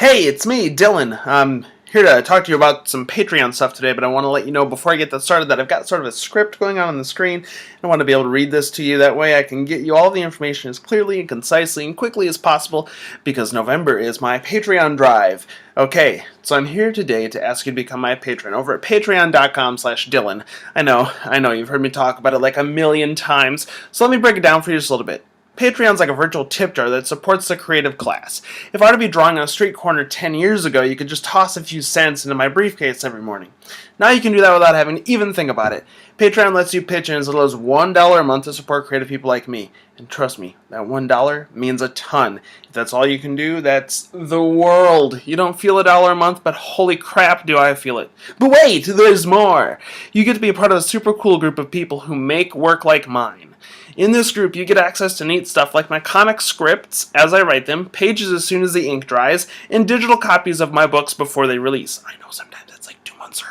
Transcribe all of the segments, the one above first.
Hey, it's me, Dylan. I'm here to talk to you about some Patreon stuff today, but I want to let you know before I get that started that I've got sort of a script going on the screen. I want to be able to read this to you. That way I can get you all the information as clearly and concisely and quickly as possible, because November is my Patreon drive. Okay, so I'm here today to ask you to become my patron over at patreon.com/Dylan. I know, you've heard me talk about it like a million times, so let me break it down for you just a little bit. Patreon's like a virtual tip jar that supports the creative class. If I were to be drawing on a street corner 10 years ago, you could just toss a few cents into my briefcase every morning. Now you can do that without having to even think about it. Patreon lets you pitch in as little as $1 a month to support creative people like me. And trust me, that $1 means a ton. If that's all you can do, that's the world. You don't feel $1 a month, but holy crap do I feel it. But wait, there's more! You get to be a part of a super cool group of people who make work like mine. In this group, you get access to neat stuff like my comic scripts as I write them, pages as soon as the ink dries, and digital copies of my books before they release. I know sometimes that's like 2 months early.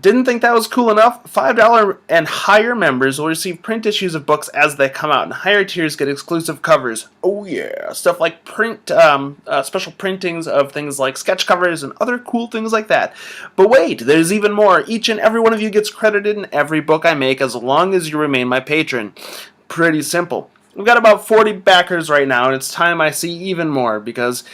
Didn't think that was cool enough? $5 and higher members will receive print issues of books as they come out, and higher tiers get exclusive covers. Oh yeah, stuff like special printings of things like sketch covers and other cool things like that. But wait, there's even more. Each and every one of you gets credited in every book I make as long as you remain my patron. Pretty simple. We've got about 40 backers right now, and it's time I see even more because,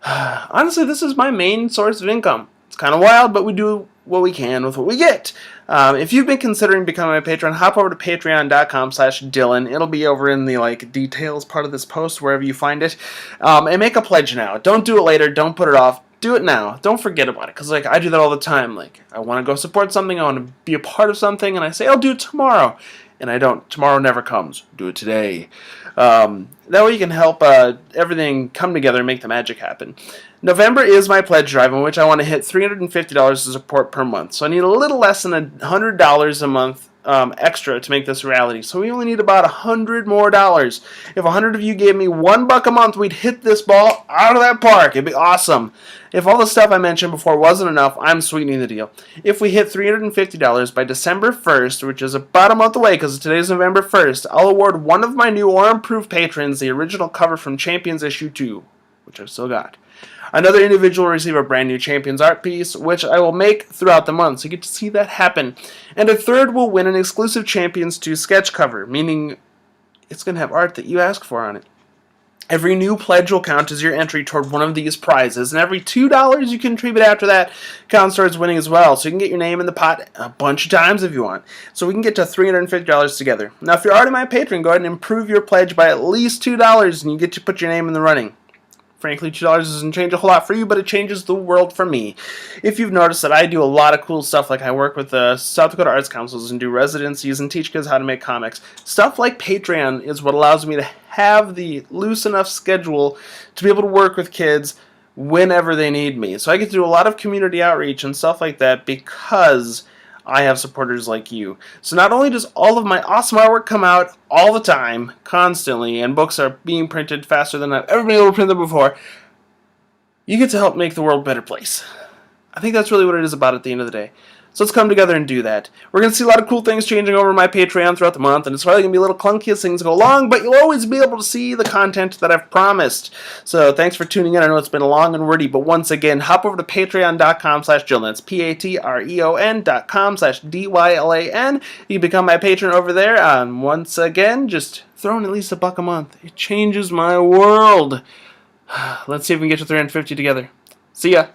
honestly, this is my main source of income. It's kind of wild, but we do what we can with what we get. If you've been considering becoming a patron, hop over to patreon.com/Dylan. It'll be over in the details part of this post, wherever you find it. And make a pledge now. Don't do it later. Don't put it off. Do it now. Don't forget about it, because I do that all the time. I want to go support something, I want to be a part of something, and I say I'll do it tomorrow. And I don't. Tomorrow never comes. Do it today. That way you can help everything come together and make the magic happen. November is my pledge drive, in which I want to hit $350 to support per month. So I need a little less than $100 a month extra to make this a reality. So we only need about $100 more. If 100 of you gave me $1 a month, we'd hit this ball out of that park. It'd be awesome. If all the stuff I mentioned before wasn't enough, I'm sweetening the deal. If we hit $350 by December 1st, which is about a month away because today's November 1st, I'll award one of my new or improved patrons the original cover from Champions Issue 2, which I've still got. Another individual will receive a brand new Champions art piece, which I will make throughout the month, so you get to see that happen. And a third will win an exclusive Champions 2 sketch cover, meaning it's going to have art that you ask for on it. Every new pledge will count as your entry toward one of these prizes, and every $2 you contribute after that counts towards winning as well, so you can get your name in the pot a bunch of times if you want. So we can get to $350 together. Now, if you're already my patron, go ahead and improve your pledge by at least $2, and you get to put your name in the running. Frankly, $2 doesn't change a whole lot for you, but it changes the world for me. If you've noticed that I do a lot of cool stuff, like I work with the South Dakota Arts Councils and do residencies and teach kids how to make comics, stuff like Patreon is what allows me to have the loose enough schedule to be able to work with kids whenever they need me. So I get to do a lot of community outreach and stuff like that because I have supporters like you. So not only does all of my awesome artwork come out all the time, constantly, and books are being printed faster than I've ever been able to print them before, you get to help make the world a better place. I think that's really what it is about at the end of the day. So let's come together and do that. We're going to see a lot of cool things changing over my Patreon throughout the month, and it's probably going to be a little clunky as things go along, but you'll always be able to see the content that I've promised. So thanks for tuning in. I know it's been long and wordy, but once again, hop over to patreon.com/Dylan. That's patreon.com/DYLAN. You can become my patron over there. Once again, just throw in at least $1 a month. It changes my world. Let's see if we can get to 350 together. See ya.